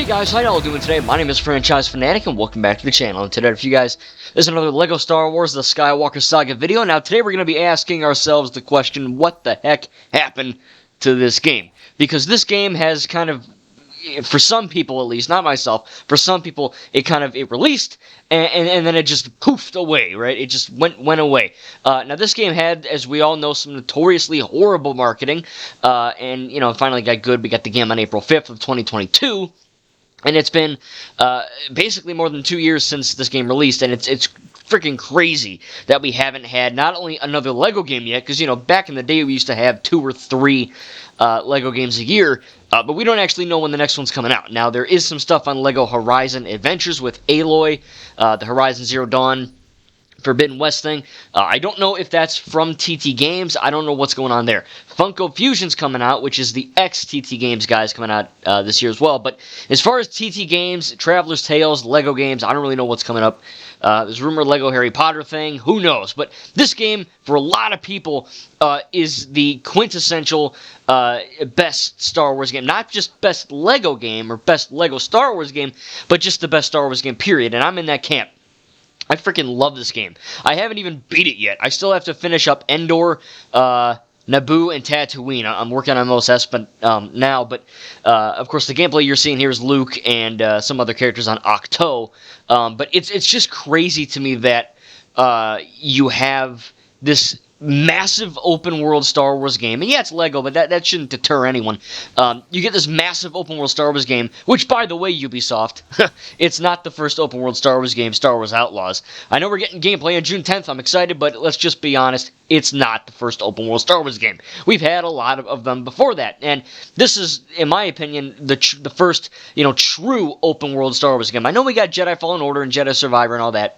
Hey guys, how y'all doing today? My name is Franchise Fanatic and welcome back to the channel. And today for you guys, there's another LEGO Star Wars The Skywalker Saga video. Now today we're going to be asking ourselves the question, what the heck happened to this game? Because this game has kind of, for some people at least, not myself, for some people it released and then it just poofed away, right? It just went away. Now this game had, as we all know, some notoriously horrible marketing, and finally got good. We got the game on April 5th of 2022. And it's been basically more than 2 years since this game released, and it's freaking crazy that we haven't had not only another LEGO game yet, because, back in the day we used to have 2 or 3 LEGO games a year, but we don't actually know when the next one's coming out. Now, there is some stuff on LEGO Horizon Adventures with Aloy, the Horizon Zero Dawn Forbidden West thing. I don't know if that's from TT Games. I don't know what's going on there. Funko Fusion's coming out, which is the ex-TT Games guys coming out this year as well. But as far as TT Games, Traveler's Tales, LEGO games, I don't really know what's coming up. There's rumored LEGO Harry Potter thing. Who knows? But this game, for a lot of people, is the quintessential best Star Wars game. Not just best LEGO game or best LEGO Star Wars game, but just the best Star Wars game, period. And I'm in that camp. I freaking love this game. I haven't even beat it yet. I still have to finish up Endor, Naboo, and Tatooine. I'm working on Mos Espa now, but of course the gameplay you're seeing here is Luke and some other characters on Octo. But it's just crazy to me that you have this massive open world Star Wars game, and yeah, it's LEGO, but that shouldn't deter anyone. You get this massive open world Star Wars game, which, by the way, Ubisoft, it's not the first open world Star Wars game, Star Wars Outlaws. I know we're getting gameplay on June 10th, I'm excited, but let's just be honest, it's not the first open world Star Wars game. We've had a lot of them before that, and this is, in my opinion, the first, true open world Star Wars game. I know we got Jedi Fallen Order and Jedi Survivor and all that,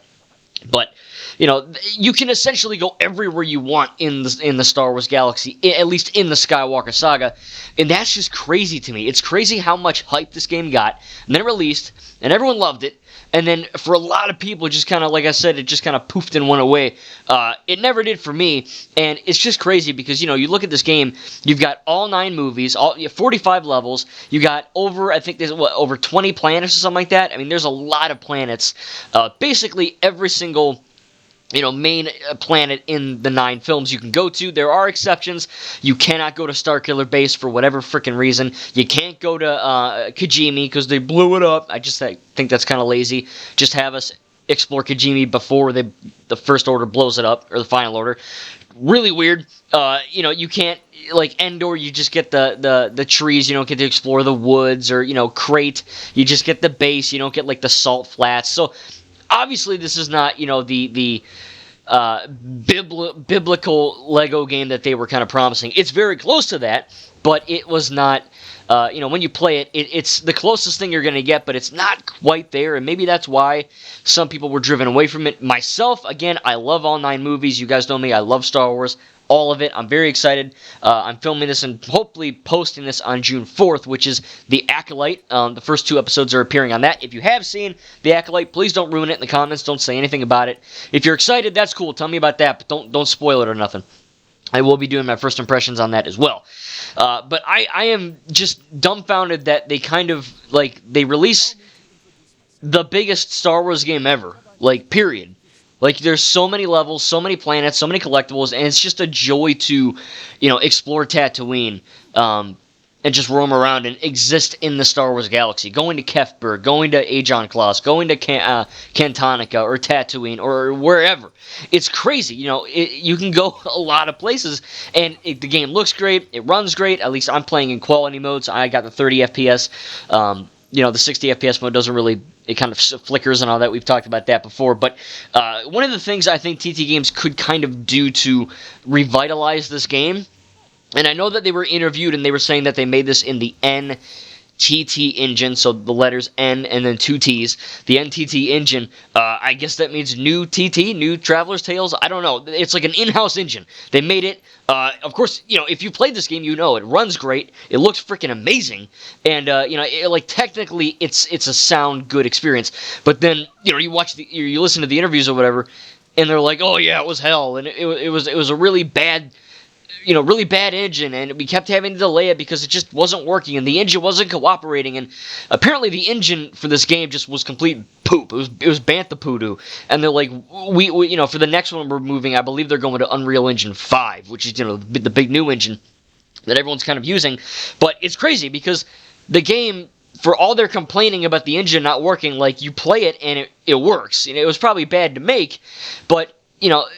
but you can essentially go everywhere you want in the Star Wars galaxy, at least in the Skywalker Saga, and that's just crazy to me. It's crazy how much hype this game got, and then it released, and everyone loved it, and then for a lot of people, just kind of, like I said, it just kind of poofed and went away. It never did for me, and it's just crazy because, you look at this game, you've got all 9 movies, 45 levels, you got I think there's, over 20 planets or something like that? I mean, there's a lot of planets. Basically, every single main planet in the 9 films you can go to. There are exceptions. You cannot go to Starkiller Base for whatever freaking reason. You can't go to Kijimi because they blew it up. I think that's kind of lazy. Just have us explore Kijimi before the First Order blows it up, or the Final Order. Really weird. You can't, like Endor, you just get the trees, you don't get to explore the woods, or, Crate, you just get the base, you don't get, like, the salt flats. So, obviously, this is not, the biblical LEGO game that they were kind of promising. It's very close to that, but it was not, when you play it, it's the closest thing you're going to get, but it's not quite there, and maybe that's why some people were driven away from it. Myself, again, I love all 9 movies. You guys know me. I love Star Wars. All of it. I'm very excited. I'm filming this and hopefully posting this on June 4th, which is The Acolyte. The first 2 episodes are appearing on that. If you have seen The Acolyte, please don't ruin it in the comments. Don't say anything about it. If you're excited, that's cool. Tell me about that, but don't spoil it or nothing. I will be doing my first impressions on that as well. But I am just dumbfounded that they they release the biggest Star Wars game ever. Period. There's so many levels, so many planets, so many collectibles, and it's just a joy to, explore Tatooine, and just roam around and exist in the Star Wars galaxy. Going to Kefbur, going to Ajon Kloss, going to Cantonica, or Tatooine, or wherever. It's crazy, you can go a lot of places, and the game looks great, it runs great, at least I'm playing in quality mode, so I got the 30 FPS, the 60 FPS mode doesn't really, it kind of flickers and all that. We've talked about that before. But one of the things I think TT Games could kind of do to revitalize this game, and I know that they were interviewed and they were saying that they made this in the NTT engine, so the letters N and then 2 T's, the NTT engine. I guess that means new TT, new Traveler's Tales. I don't know. It's like an in-house engine. They made it. Of course, if you played this game, it runs great. It looks freaking amazing, and technically, it's a sound good experience. But then, you listen to the interviews or whatever, and they're like, "Oh yeah, it was hell," and it was a really bad really bad engine, and we kept having to delay it because it just wasn't working, and the engine wasn't cooperating, and apparently the engine for this game just was complete poop. It was bantha poodoo, and they're like, we for the next one we're moving, I believe they're going to Unreal Engine 5, which is the big new engine that everyone's kind of using. But it's crazy because the game, for all they're complaining about the engine not working, like, you play it and it works. It was probably bad to make, but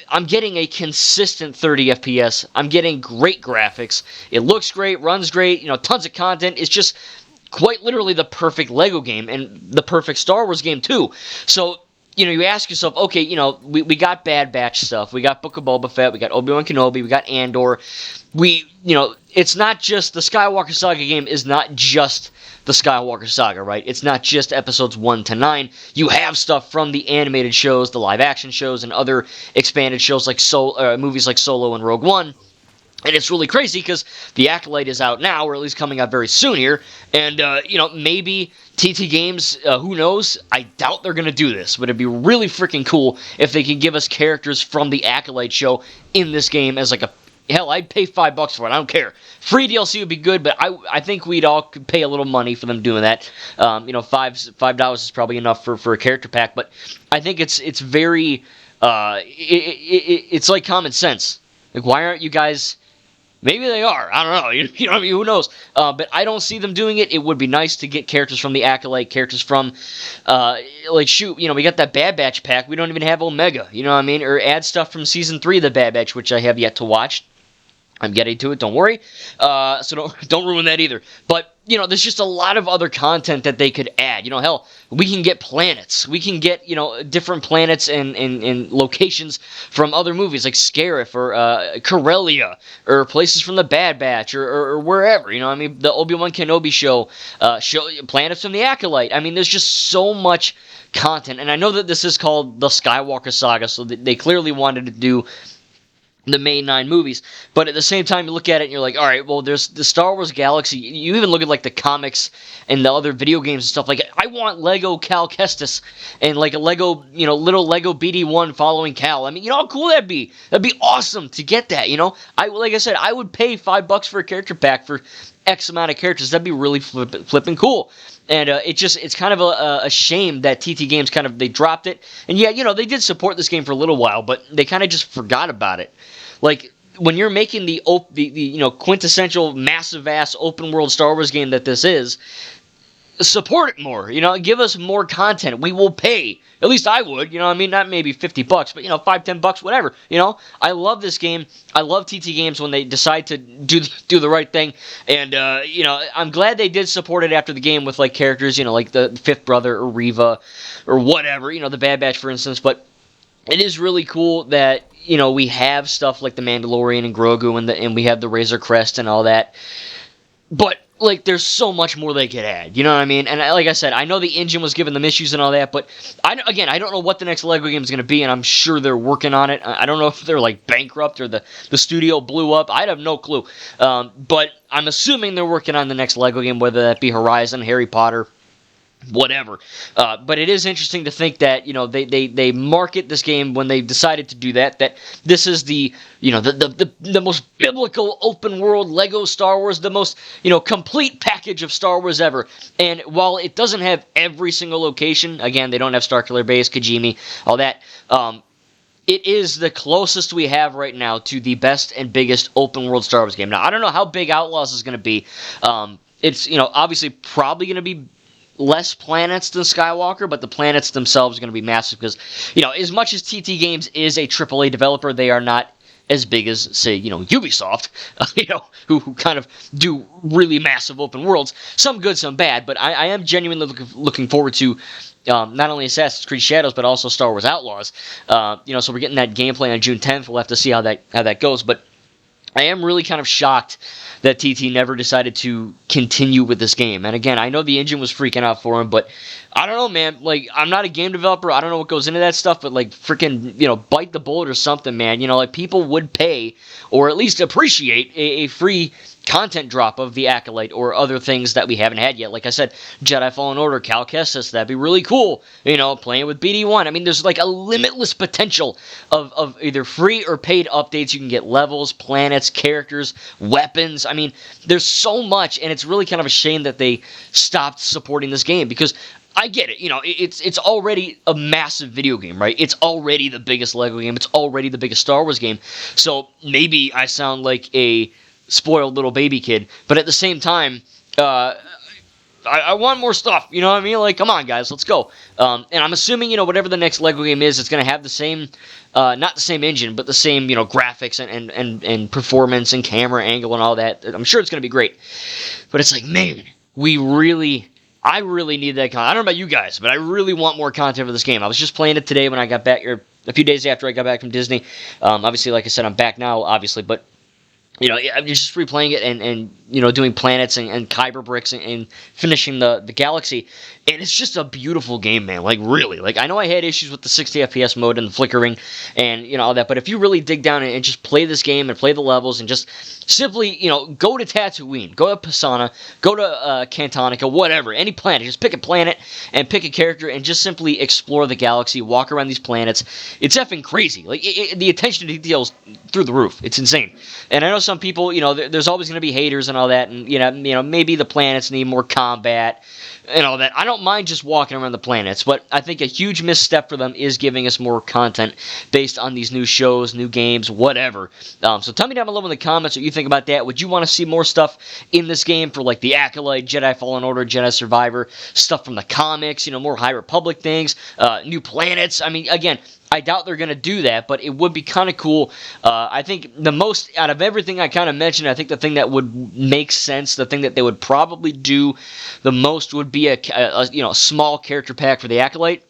I'm getting a consistent 30 FPS. I'm getting great graphics. It looks great, runs great, tons of content. It's just quite literally the perfect Lego game and the perfect Star Wars game too. So, you ask yourself, okay, we got Bad Batch stuff. We got Book of Boba Fett. We got Obi-Wan Kenobi. We got Andor. It's not just the Skywalker Saga game is not just the Skywalker Saga, right? It's not just episodes 1 to 9. You have stuff from the animated shows, the live-action shows, and other expanded shows like movies like Solo and Rogue One. And it's really crazy because The Acolyte is out now, or at least coming out very soon here. And, maybe TT Games, who knows? I doubt they're going to do this. But it'd be really freaking cool if they could give us characters from The Acolyte show in this game as like a... Hell, I'd pay $5 for it. I don't care. Free DLC would be good, but I think we'd all could pay a little money for them doing that. $5 is probably enough for a character pack. But I think it's very... it's like common sense. Like, why aren't you guys... Maybe they are. I don't know. Who knows? But I don't see them doing it. It would be nice to get characters from the Acolyte, characters from, we got that Bad Batch pack. We don't even have Omega. You know what I mean? Or add stuff from Season 3 of the Bad Batch, which I have yet to watch. I'm getting to it, don't worry. So don't ruin that either. But, there's just a lot of other content that they could add. Hell, we can get planets. We can get, different planets and locations from other movies like Scarif or Corellia or places from the Bad Batch or wherever. The Obi-Wan Kenobi show planets from the Acolyte. There's just so much content. And I know that this is called the Skywalker Saga, so they clearly wanted to do the main 9 movies, but at the same time you look at it and you're like, all right, well, there's the Star Wars galaxy. You even look at like the comics and the other video games and stuff. Like, I want Lego Cal Kestis and like a Lego, little Lego BD-1 following Cal. How cool that'd be. That'd be awesome to get that. Like I said, I would pay $5 for a character pack for X amount of characters. That'd be really flipping cool. And it's kind of a shame that TT Games they dropped it. And yeah, they did support this game for a little while, but they kind of just forgot about it. Like, when you're making the quintessential massive ass open world Star Wars game that this is, support it more. Give us more content. We will pay. At least I would. Not maybe $50, but $5-10, whatever. I love this game. I love TT Games when they decide to do the right thing. And I'm glad they did support it after the game with like characters, like the Fifth Brother or Reva or whatever. The Bad Batch, for instance. But it is really cool that we have stuff like the Mandalorian and Grogu and we have the Razor Crest and all that. But like, there's so much more they could add, you know what I mean? And like I said, I know the engine was giving them issues and all that, but I don't know what the next Lego game is going to be, and I'm sure they're working on it. I don't know if they're like bankrupt or the studio blew up. I have no clue. But I'm assuming they're working on the next Lego game, whether that be Horizon, Harry Potter, whatever. But it is interesting to think that, they market this game when they decided to do that this is the most biblical open world Lego Star Wars, the most, complete package of Star Wars ever. And while it doesn't have every single location, again, they don't have Starkiller Base, Kijimi, all that, it is the closest we have right now to the best and biggest open world Star Wars game. Now, I don't know how big Outlaws is going to be. It's, obviously probably going to be less planets than Skywalker, but the planets themselves are going to be massive because, as much as TT Games is a AAA developer, they are not as big as, say, Ubisoft, who kind of do really massive open worlds. Some good, some bad, but I am genuinely looking forward to not only Assassin's Creed Shadows, but also Star Wars Outlaws. So we're getting that gameplay on June 10th. We'll have to see how that goes, but I am really kind of shocked that TT never decided to continue with this game. And again, I know the engine was freaking out for him, but I don't know, man. Like, I'm not a game developer. I don't know what goes into that stuff, but like, freaking, bite the bullet or something, man. Like, people would pay or at least appreciate a free content drop of the Acolyte or other things that we haven't had yet. Like I said, Jedi Fallen Order, Cal Kestis, that'd be really cool. You know, playing with BD1. I mean, there's like a limitless potential of either free or paid updates. You can get levels, planets, characters, weapons. I mean, there's so much, and it's really kind of a shame that they stopped supporting this game, because I get it, you know, it's already a massive video game, right? It's already the biggest LEGO game. It's already the biggest Star Wars game. So maybe I sound like a spoiled little baby kid, but at the same time, I want more stuff, you know what I mean? Like, come on, guys, let's go. And I'm assuming, you know, whatever the next LEGO game is, it's going to have the same, not the same engine, but the same, you know, graphics and performance and camera angle and all that. I'm sure it's going to be great. But it's like, man, I really need that content. I don't know about you guys, but I really want more content for this game. I was just playing it today when I got back, or a few days after I got back from Disney. Obviously, like I said, I'm back now, obviously, but you know, I'm just replaying it and you know, doing planets and Kyber bricks and finishing the galaxy. And it's just a beautiful game, man. Like, really. Like, I know I had issues with the 60 FPS mode and the flickering and, you know, all that. But if you really dig down and just play this game and play the levels and just simply, you know, go to Tatooine, go to Pisana, go to Cantonica, whatever, any planet. Just pick a planet and pick a character and just simply explore the galaxy, walk around these planets. It's effing crazy. Like, the attention to detail is through the roof. It's insane. And I know some people, you know, there's always going to be haters and all that. And, you know, maybe the planets need more combat and all that. I don't mind just walking around the planets, but I think a huge misstep for them is giving us more content based on these new shows, new games, whatever. So tell me down below in the comments what you think about that. Would you want to see more stuff in this game for like the Acolyte, Jedi Fallen Order, Jedi Survivor, stuff from the comics, you know, more High Republic things, new planets? I mean, again, I doubt they're going to do that, but it would be kind of cool. I think the most, out of everything I kind of mentioned, I think the thing that would make sense, the thing that they would probably do the most would be a you know, small character pack for the Acolyte.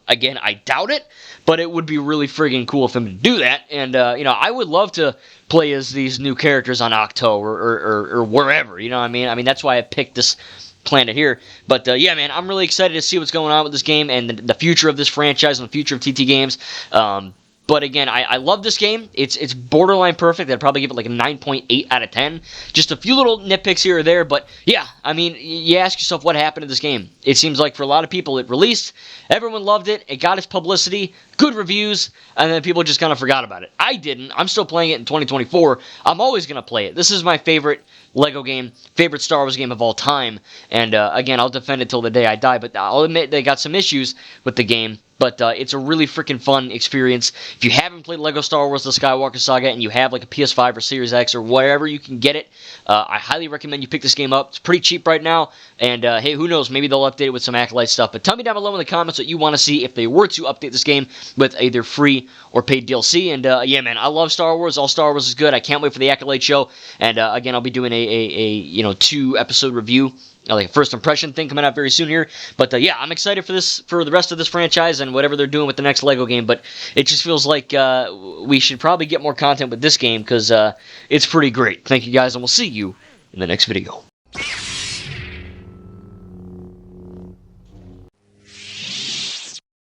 Again, I doubt it, but it would be really friggin' cool for them to do that. And, you know, I would love to play as these new characters on Octo or wherever, you know what I mean? I mean, that's why I picked this planet here. But yeah, man, I'm really excited to see what's going on with this game and the future of this franchise and the future of TT games. But again, I love this game. It's borderline perfect. I'd probably give it like a 9.8 out of 10. Just a few little nitpicks here or there, but yeah, I mean, you ask yourself what happened to this game. It seems like for a lot of people it released, everyone loved it, it got its publicity, good reviews, and then people just kind of forgot about it. I didn't. I'm still playing it in 2024. I'm always going to play it. This is my favorite LEGO game, favorite Star Wars game of all time, and again, I'll defend it till the day I die, but I'll admit they got some issues with the game, but it's a really freaking fun experience. If you haven't played LEGO Star Wars The Skywalker Saga and you have like a PS5 or Series X or wherever you can get it, I highly recommend you pick this game up. It's pretty cheap right now, and hey, who knows, maybe they'll update it with some Acolyte stuff, but tell me down below in the comments what you want to see if they were to update this game with either free or paid DLC, and yeah, man, I love Star Wars. All Star Wars is good. I can't wait for the Acolyte show, and again, I'll be doing a you know, 2-episode review, like a first impression thing coming out very soon here. But yeah, I'm excited for the rest of this franchise and whatever they're doing with the next LEGO game. But it just feels like we should probably get more content with this game because it's pretty great. Thank you guys, and we'll see you in the next video.